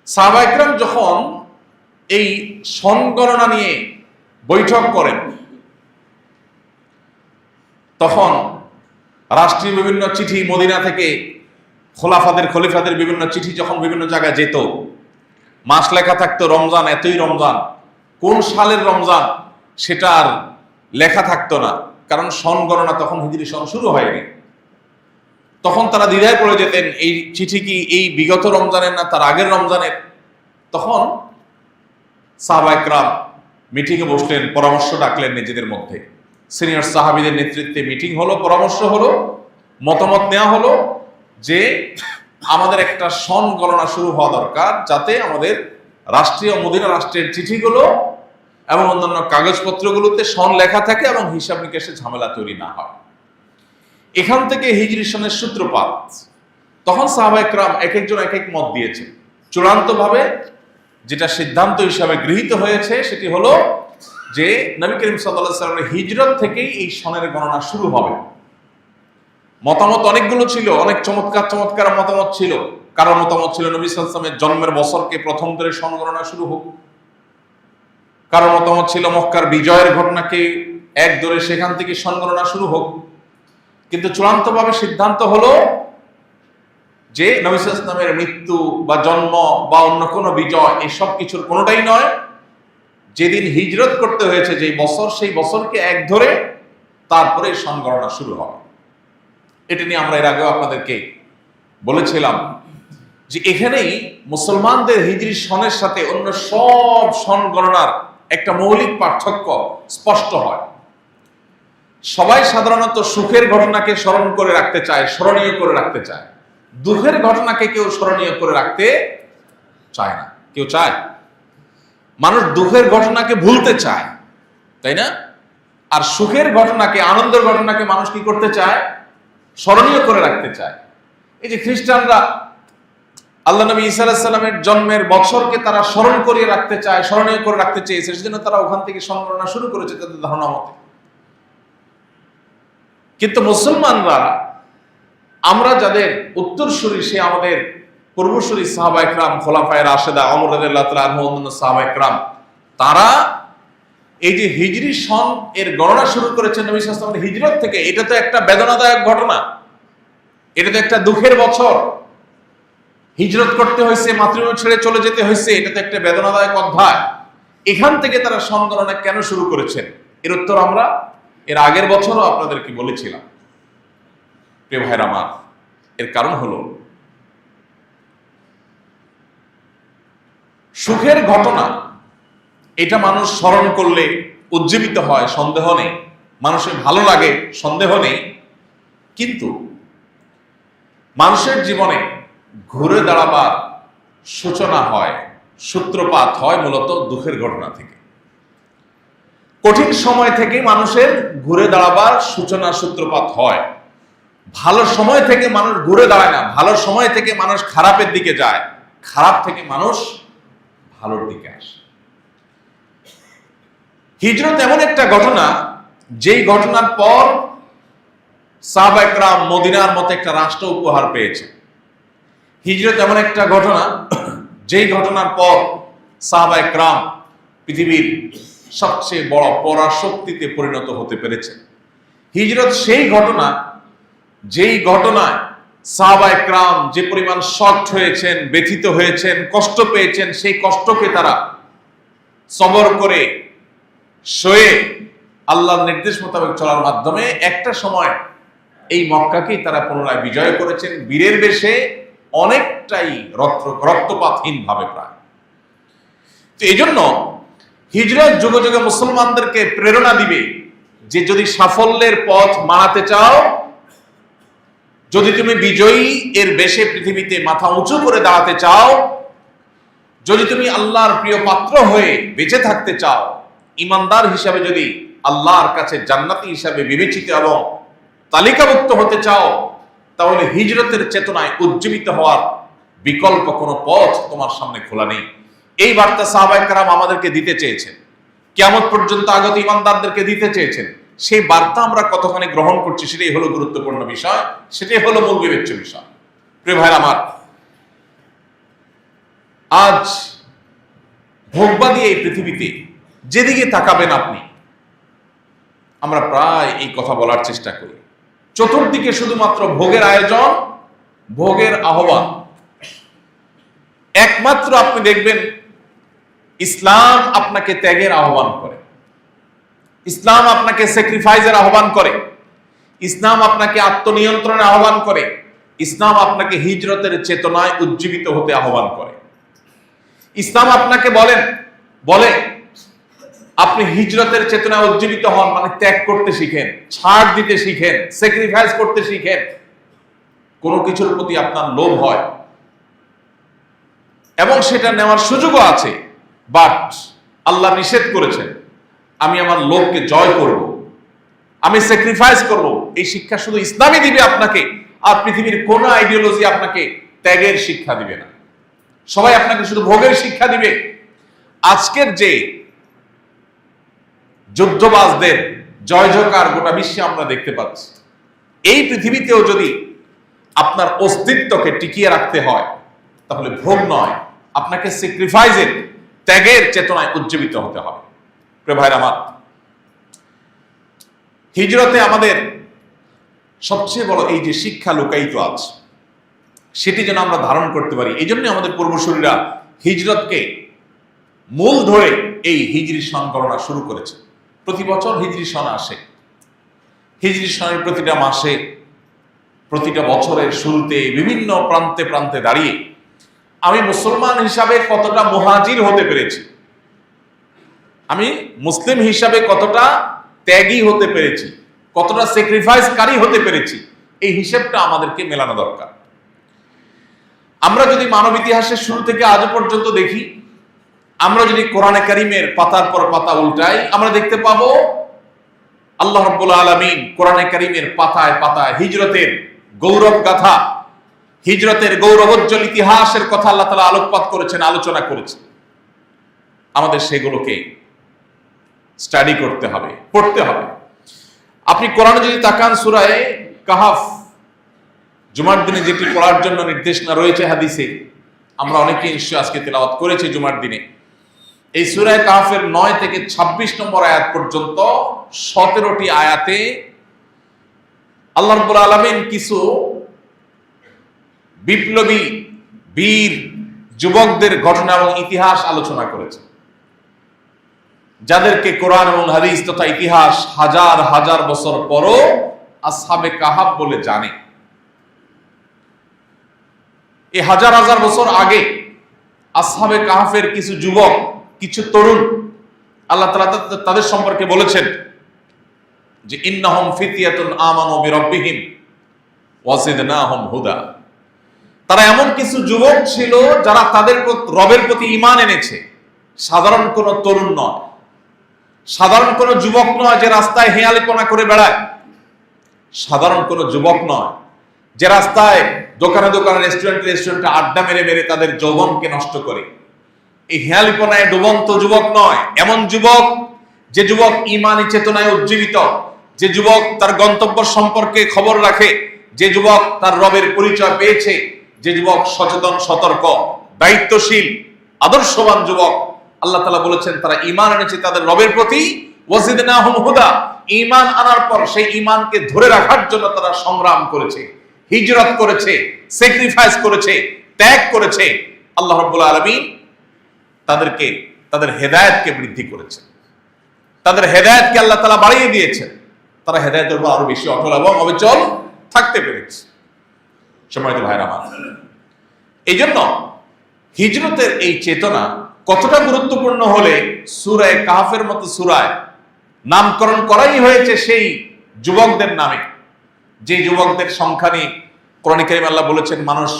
সাহাবায়ে কেরাম যখন এই সন গণনা নিয়ে বৈঠক করেন, তখন রাষ্ট্রীয় বিভিন্ন চিঠি মদিনা থেকে খলিফাদের বিভিন্ন চিঠি যখন বিভিন্ন জায়গায় যেত, মাস লেখা থাকতো রমজান, এতই রমজান, কোন সালের রমজান সেটা আর লেখা থাকতো না, কারণ সন গণনা তখন হিজরি সন শুরু হয়নি। তখন তারা দ্বিধায় পড়ে যেতেন, এই চিঠি কি এই বিগত রমজানের না তার আগের রমজানের। তখন সাহাবায়ে কেরাম মিটিংয়ে বসলেন, পরামর্শ ডাকলেন নিজেদের মধ্যে। সিনিয়র সাহাবীদের নেতৃত্বে মিটিং হলো, পরামর্শ হলো, মতামত নেওয়া হলো যে আমাদের একটা সন গণনা শুরু হওয়া দরকার, যাতে আমাদের রাষ্ট্রীয় মদিনা রাষ্ট্রের চিঠিগুলো এবং অন্যান্য কাগজপত্রগুলোতে সন লেখা থাকে এবং হিসাব নিকাশে ঝামেলা তৈরি না হয়। এখান থেকে হিজরি সনের সূত্রপাত। তখন সাহাবায়ে কেরাম এক একজন এক এক মত দিয়েছে। চূড়ান্তভাবে যেটা সিদ্ধান্ত হিসাবে গৃহীত হয়েছে সেটি হলো যে নবী করিম সাল্লাল্লাহু আলাইহি ওয়াসাল্লামের হিজরত থেকেই এই সনের গণনা শুরু হবে। মতামত অনেকগুলো ছিল, অনেক চমৎকার মতামত ছিল। কারো মতামত ছিল নবী সাল্লাল্লাহু আলাইহি ওয়াসাল্লামের জন্মের বছরকে প্রথম ধরে সন গণনা শুরু হোক। কারো মতামত ছিল মক্কার বিজয়ের ঘটনাকে এক ধরে সেখান থেকে সন গণনা শুরু হোক। কিন্তু চূড়ান্তভাবে সিদ্ধান্ত হলো যে নবী সাল্লাল্লাহু আলাইহি ওয়াসাল্লামের মৃত্যু বা জন্ম বা অন্য কোনো বিজয়, এসব কিছুর কোনোটাই নয়। যেদিন হিজরত করতে হয়েছে যেই বছর, সেই বছরকে এক ধরে তারপরে সন গণনা শুরু হবে। এটা নিয়ে আমরা এর আগেও আপনাদেরকে বলেছিলাম যে এখানেই মুসলমানদের হিজরি সনের সাথে অন্য সব সন গণনার একটা মৌলিক পার্থক্য স্পষ্ট হয়। সবাই সাধারণত সুখের ঘটনাকে স্মরণ করে রাখতে চায়, স্মরণীয় করে রাখতে চায়। দুঃখের ঘটনাকে কেউ স্মরণীয় করে রাখতে চায় না। কেউ চায়? মানুষ দুঃখের ঘটনাকে ভুলতে চায়, তাই না? আর সুখের ঘটনাকে, আনন্দের ঘটনাকে মানুষ কি করতে চায়? স্মরণীয় করে রাখতে চায়। এই যে খ্রিস্টানরা আল্লাহ নবী ঈসা আলাইহিস সালামের জন্মের বছরকে তারা স্মরণ করিয়ে রাখতে চায়, স্মরণীয় করে রাখতে চেয়েছে, সেজন্য তারা ওখান থেকে সংগণনা শুরু করেছে তাদের ধারণা মতে। কিন্তু মুসলমানরা, আমরা যাদের উত্তরসূরি, সে আমাদের পূর্বসূরি সাহাবায়ে কেরাম, খোলাফায়ে রাশেদা, ওমর রাদিয়াল্লাহু তাআলা আনহু, অন্যান্য সাহাবায়ে কেরাম, তারা এই যে হিজরি সন এর গণনা শুরু করেছেন নবী সাল্লাল্লাহু আলাইহি ওয়াসাল্লামের হিজরত থেকে। এটা তো একটা বেদনাদায়ক ঘটনা, এটা তো একটা দুঃখের বছর। হিজরত করতে হয়েছে, মাতৃভূমি ছেড়ে চলে যেতে হয়েছে, এটা তো একটা বেদনাদায়ক অধ্যায়। এখান থেকে তারা সন গণনা কেন শুরু করেছেন, এর উত্তর আমরা এর আগের বছরও আপনাদেরকে বলেছিলাম। প্রিয় ভাইরা আমার, এর কারণ হলো সুখের ঘটনা, এটা মানুষ স্মরণ করলে উজ্জীবিত হয়, সন্দেহ নেই। মানুষের ভালো লাগে, সন্দেহ নেই। কিন্তু মানুষের জীবনে ঘুরে দাঁড়াবার সূচনা হয়, সূত্রপাত হয় মূলত দুঃখের ঘটনা থেকে। কঠিন সময় থেকে মানুষের ঘুরে দাঁড়াবার সূচনা, সূত্রপাত হয়। ভালো সময় থেকে মানুষ ঘুরে দাঁড়ায় না, ভালো সময় থেকে মানুষ খারাপের দিকে যায়, খারাপ থেকে মানুষ ভালোর দিকে আসে। হিজরত এমন একটা ঘটনা, যেই ঘটনার পর সাহাবায়ে কেরাম মদিনার মতো একটা রাষ্ট্র উপহার পেয়েছে। হিজরত এমন একটা ঘটনা, যেই ঘটনার পর সাহাবায়ে কেরাম পৃথিবীর সবচেয়ে বড় পরাশক্তিতে পরিণত হতে পেরেছে। হিজরত সেই ঘটনা, যেই ঘটনায় সাহাবায়ে কেরাম যে পরিমাণ শক্ট হয়েছেন, ব্যথিত হয়েছেন, কষ্ট পেয়েছেন, সেই কষ্টকে তারা সবর করে সয়ে আল্লাহর নির্দেশ মোতাবেক চলার মাধ্যমে একটা সময় এই মক্কাকেই তারা পুনরায় বিজয় করেছেন, বীরের বেশে, অনেকটাই রক্তপাতহীন ভাবে প্রায়। তো এই জন্য হিজরত যুগে যুগে মুসলমানদেরকে প্রেরণা দিবে যে যদি সাফল্যের পথ মানাতে চাও, যদি তুমি বিজয়ী এর বেশে পৃথিবীতে মাথা উঁচু করে দাঁড়াতে চাও, যদি তুমি আল্লাহর প্রিয় পাত্র হয়ে বেঁচে থাকতে চাও, ইমানদার হিসাবে যদি আল্লাহর কাছে জান্নাতি হিসাবে বিবেচিত এবং তালিকাভুক্ত হতে চাও, তাহলে হিজরতের চেতনায় উজ্জীবিত হওয়ার বিকল্প কোনো পথ তোমার সামনে খোলা নেই। এই বার্তা সাহাবায়ে কেরাম আমাদেরকে দিতে চেয়েছেন, কিয়ামত পর্যন্ত আগত ইমানদারদেরকে দিতে চেয়েছেন। সেই বার্তা আমরা কতখানি গ্রহণ করছি, সেটাই হলো গুরুত্বপূর্ণ বিষয়, সেটাই হলো মূল বিবেচ্য বিষয়। প্রিয় ভাইরা আমার, আজ ভোগবাদী এই পৃথিবীতে যেদিকে তাকাবেন আপনি, আমরা প্রায় এই কথা বলার চেষ্টা করি, চতুর্দিকে শুধুমাত্র ভোগের আয়োজন, ভোগের আহ্বান। একমাত্র আপনি দেখবেন ইসলাম আপনাকে ত্যাগের আহ্বান করে, ইসলাম আপনাকে স্যাক্রিফাইসের আহ্বান করে, ইসলাম আপনাকে আত্মনিয়ন্ত্রণের আহ্বান করে, ইসলাম আপনাকে হিজরতের চেতনায় উজ্জীবিত হতে আহ্বান করে। ইসলাম আপনাকে বলে আপনি হিজরতের চেতনায় উজ্জীবিত হন, মানে ত্যাগ করতে শিখেন, ছাড় দিতে শিখেন, স্যাক্রিফাইস করতে শিখেন। কোনো কিছুর প্রতি আপনার লোভ হয় এবং সেটা নেওয়ার সুযোগও আছে, বাট আল্লাহ নিষেধ করেছেন আমি আমার লোভকে জয় করব, আমি স্যাক্রিফাইস করব। এই শিক্ষা শুধু ইসলামই দিবে আপনাকে, আর পৃথিবীর কোন আইডিওলজি আপনাকে ত্যাগের শিক্ষা দিবে না। সবাই আপনাকে শুধু ভোগের শিক্ষা দিবে। আজকের যে যুদ্ধবাজদের জয় জয়কার গোটা বিশ্বে আমরা দেখতে পাচ্ছি, এই পৃথিবীতেও যদি আপনার অস্তিত্বকে টিকিয়ে রাখতে হয় তাহলে ভোগ নয়, আপনাকে স্যাক্রিফাইসের, ত্যাগের চেতনায় উজ্জীবিত হতে হবে। প্রিয় ভাইরা আমার, হিজরতে আমাদের সবচেয়ে বড় এই যে শিক্ষা লুকায়িত আছে, সেটি যেন আমরা ধারণ করতে পারি। এই জন্য আমাদের পূর্বসূরীরা হিজরতকে মূল ধরে এই হিজরি সন গণনা শুরু করেছে। প্রতি বছর হিজরি সন আসে, হিজরি সনের প্রতিটা মাসে, প্রতিটা বছরের শুরুতে বিভিন্ন প্রান্তে প্রান্তে দাঁড়িয়ে আমি মুসলমান হিসাবে কতটা মুহাজির হতে পেরেছি, আমি মুসলিম হিসাবে কতটা ত্যাগী হতে পেরেছি, কতটা স্যাক্রিফাইসকারী হতে পেরেছি, এই হিসেবটা আমাদেরকে মেলানো দরকার। আমরা যদি মানব ইতিহাসের শুরু থেকে আজ পর্যন্ত দেখি, আমরা যদি কোরআনে কারীমের পাতার পর পাতা উল্টাই, আমরা দেখতে পাবো আল্লাহ রাব্বুল আলামিন কোরআনে কারীমের পাতায় পাতায় হিজরতের গৌরব গাথা, হিজরতের গৌরবোজ্জ্বল ইতিহাসের কথা আল্লাহ তাআলা আলোকপাত করেছেন, আলোচনা করেছেন। আমাদের সেগুলোকে স্টাডি করতে হবে, পড়তে হবে। আপনি কোরআনে যদি তাকান, সূরা কাহাফ, জুমার দিনে যেটি পড়ার জন্য নির্দেশনা রয়েছে হাদিসে, আমরা অনেকে নিশ্চয় আজকে তেলাওয়াত করেছি জুমার দিনে। এই সূরা কাহাফের 9 থেকে 26 নম্বর আয়াত পর্যন্ত 17টি আয়াতে আল্লাহ রাব্বুল আলামিন কিছু বিপ্লবী বীর যুবকদের ঘটনা এবং ইতিহাস আলোচনা করেছে, যাদেরকে কোরআন এবং হাদিস তথা ইতিহাস হাজার হাজার বছর পরও আসহাবে কাহাফ বলে জানে। এই হাজার হাজার বছর আগে আসহাবে কাহাফের কিছু যুবক, কিছু তরুণ, আল্লাহ তাআলা তাদের সম্পর্কে বলেছেন যে ইন্নাহুম ফিতয়াতুন আমানু বিরাব্বিহিম ওয়াজিদনাহুম হুদা। তারা এমন কিছু যুবক ছিল যারা তাদের রবের প্রতি ঈমান এনেছে। সাধারণ কোন তরুণ নয়, সাধারণ কোন যুবক নয় যে রাস্তায় হেয়ালিপনা করে বেড়ায়, সাধারণ কোন যুবক নয় যে রাস্তায় দোকানে দোকানে রেস্টুরেন্টে আড্ডা মেরে মেরে তাদের যৌবনকে নষ্ট করে। এই হেয়ালিপনায় ডুবন্ত যুবক নয়, এমন যুবক যে যুবক ঈমানি চেতনায় উজ্জীবিত, যে যুবক তার গন্তব্য সম্পর্কে খবর রাখে, যে যুবক তার রবের পরিচয় পেয়েছে, যে যুবক সচেতন, সতর্ক, দায়িত্বশীল, আদর্শবান যুবক। আল্লাহ তাআলা বলেছেন তারা ঈমান এনেছে তাদের রবের প্রতি, ওয়াজিদনাহুম হুদা। ঈমান আনার পর সেই ঈমানকে ধরে রাখার জন্য তারা সংগ্রাম করেছে, হিজরত করেছে, স্যাক্রিফাইস করেছে, ত্যাগ করেছে। আল্লাহ রাব্বুল আলামিন তাদেরকে, তাদের হেদায়েতকে বৃদ্ধি করেছে, তাদের হেদায়েতকে আল্লাহ তাআলা বাড়িয়ে দিয়েছেন। তারা হেদায়েতের উপর আরো বেশি অটল এবং অবিচল থাকতে পেরেছে। সম্মানিত ভাইরা আমার, এই জন্য হিজরতের এই চেতনা কতটা গুরুত্বপূর্ণ হলে সূরা কাহফের মতো সূরায় নামকরণ করাই হয়েছে সেই যুবকদের নামে, যে যুবকদের সংখ্যা নিয়ে কোরআনে কারীমে আল্লাহ বলেছেন মানুষ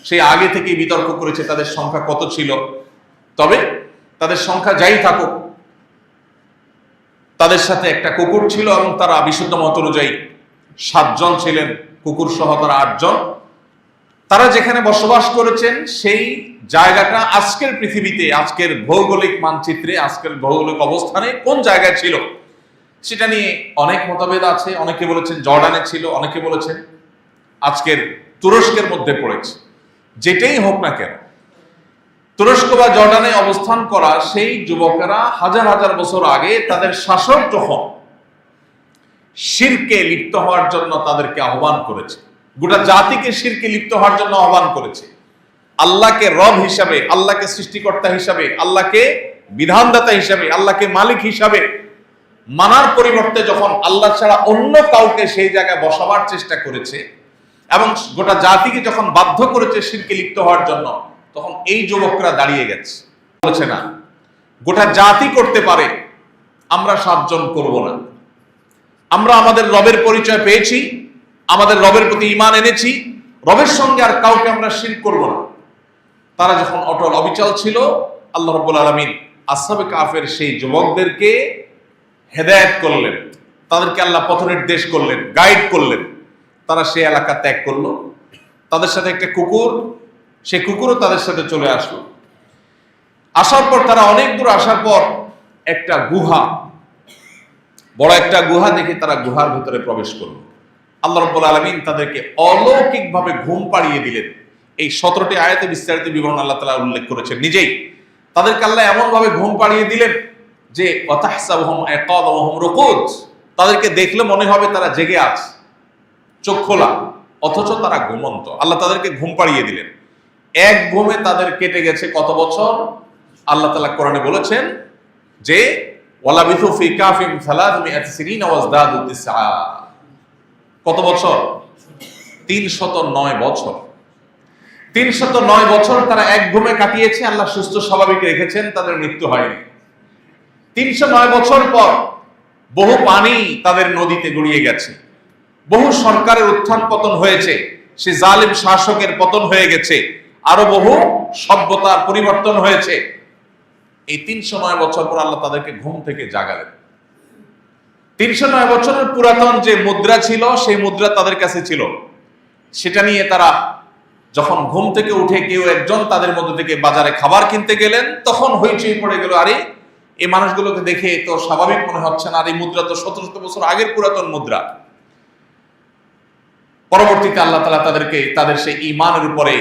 সেই আগে থেকেই বিতর্ক করেছে তাদের সংখ্যা কত ছিল। তবে তাদের সংখ্যা যাই থাকুক, তাদের সাথে একটা কুকুর ছিল এবং তারা বিশুদ্ধ মত অনুযায়ী 7 জন ছিলেন, কুকুর সহ তারা 8 জন। তারা যেখানে বসবাস করেছেন সেই জায়গাটা আজকের পৃথিবীতে, আজকের ভৌগোলিক মানচিত্রে, আজকের ভৌগোলিক অবস্থানে কোন জায়গায় ছিল সেটা নিয়ে অনেক মতভেদ আছে। অনেকে বলেছেন জর্ডানে ছিল, অনেকে বলেছেন আজকের তুরস্কের মধ্যে পড়েছে। যেটাই হোক না কেন, তুরস্ক বা জর্ডানে অবস্থান করা সেই যুবকেরা হাজার হাজার বছর আগে তাদের শাসক যখন শিরকে লিপ্ত হওয়ার জন্য তাদেরকে আহ্বান করেছে, গোটা জাতিকে শিরকে লিপ্ত হওয়ার জন্য আহ্বান করেছে, আল্লাহকে রব হিসাবে, আল্লাহকে সৃষ্টিকর্তা হিসাবে, আল্লাহকে বিধানদাতা হিসাবে, আল্লাহকে মালিক হিসাবে মানার পরিবর্তে যখন আল্লাহ ছাড়া অন্য কাউকে সেই জায়গায় বসাবার চেষ্টা করেছে এবং গোটা জাতিকে যখন বাধ্য করেছে শিরকে লিপ্ত হওয়ার জন্য, তখন এই যুবকরা দাঁড়িয়ে গেছে, বলেছে না, গোটা জাতি করতে পারে, আমরা 7 জন করব না। আমরা আমাদের রবের পরিচয় পেয়েছি, আমাদের রবের প্রতি ঈমান এনেছি, রবের সঙ্গে আর কাউকে আমরা শিরক করব না। তারা যখন অটল অবিচল ছিল, আল্লাহ রাব্বুল আলামিন আসহাবে কাহফের সেই যুবকদেরকে হেদায়েত করলেন, তাদেরকে আল্লাহ পথ নির্দেশ করলেন, গাইড করলেন। তারা সেই এলাকা ত্যাগ করলো, তাদের সাথে একটা কুকুর, সেই কুকুরও তাদের সাথে চলে আসলো। আসার পর তারা অনেক দূর আসার পর একটা গুহা, বড় একটা গুহা দেখে তারা গুহার ভিতরে প্রবেশ করলো। আল্লাহ রাব্বুল আলামিন তাদেরকে অলৌকিকভাবে ঘুম পাড়িয়ে দিলেন। এই 17টি আয়াতে বিস্তারিত বিবরণ আল্লাহ তাআলা উল্লেখ করেছেন নিজেই। তাদেরকে আল্লাহ এমন ভাবে ঘুম পাড়িয়ে দিলেন যে ওয়াতাহসাবুহুম আয়কাযা ওয়া হুম রুকুদ, তাদেরকে দেখলে মনে হবে তারা জেগে আছে, চোখ খোলা, অথচ তারা ঘুমন্ত। আল্লাহ তাদেরকে ঘুম পাড়িয়ে দিলেন। এক ঘুমে তাদের কেটে গেছে কত বছর? আল্লাহ তাআলা কোরআনে বলেছেন যে ওয়ালাবিথু ফি কাফিম 300 সিনিনা ওয়াজদাদু তিসআ। কত বছর? 309 বছর। 309 বছর তারা এক ঘুমে কাটিয়েছে। আল্লাহ সুস্থ স্বাভাবিক রেখেছেন, তাদের মৃত্যু হয়নি। 309 বছর পর বহু পানি তাদের নদীতে গড়িয়ে গেছে, বহু সরকারের উত্থান পতন হয়েছে, সে জালিম শাসকের পতন হয়ে গেছে, আরো বহু সভ্যতার পরিবর্তন হয়েছে। এই 309 বছর পর আল্লাহ তাদেরকে ঘুম থেকে জাগালেন। 309 বছরের পুরাতন যে মুদ্রা ছিল, সেই মুদ্রা তাদের কাছে ছিল। সেটা নিয়ে তারা যখন ঘুম থেকে উঠে কেউ একজন তাদের মধ্যে থেকে বাজারে খাবার কিনতে গেলেন, তখন হইচই পড়ে গেল, আরে এই মানুষগুলোকে দেখে তো স্বাভাবিক মনে হচ্ছে না, আর এই মুদ্রা তো 1700 বছর আগের পুরাতন মুদ্রা। পরবর্তীতে আল্লাহ তাআলা তাদেরকে তাদের সেই ঈমানের উপরে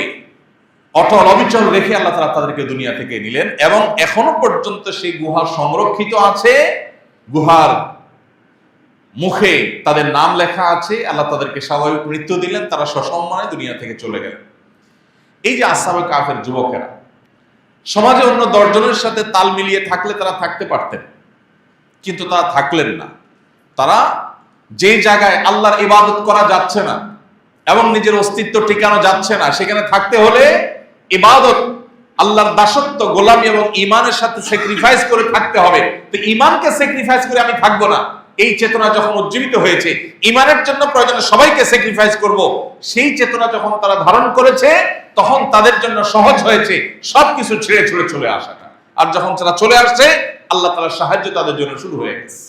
অটল অবিচল রেখে আল্লাহ তাআলা তাদেরকে দুনিয়া থেকে নিলেন এবং এখনো পর্যন্ত সেই গুহা সংরক্ষিত আছে। গুহার মুখে তাদের নাম লেখা আছে। আল্লাহ তাদেরকে স্বাভাবিক মৃত্যু দিলেন, তারা সসম্মানে দুনিয়া থেকে চলে গেলেন। এই যে আসহাবে কাহফের যুবকেরা সমাজে অন্য 10 জনের সাথে তাল মিলিয়ে থাকলে তারা থাকতে পারতেন, কিন্তু তারা থাকলেন না। তারা যে জায়গায় আল্লাহর ইবাদত করা যাচ্ছে না এবং নিজের অস্তিত্ব টিকানো যাচ্ছে না, সেখানে থাকতে হলে ইবাদত, আল্লাহর দাসত্ব, গোলামি এবং ঈমানের সাথে স্যাক্রিফাইস করে থাকতে হবে। তো ঈমানকে স্যাক্রিফাইস করে আমি থাকবো না, এই চেতনা যখন উজ্জীবিত হয়েছে, ঈমানের জন্য প্রয়োজনে সবাইকে স্যাক্রিফাইস করব, সেই চেতনা যখন তারা ধারণ করেছে, তখন তাদের জন্য সহজ হয়েছে সবকিছু ছেড়ে ছুড়ে চলে আসাটা। আর যখন তারা চলে আসছে, আল্লাহ তাআলার সাহায্য তাদের জন্য শুরু হয়ে গেছে।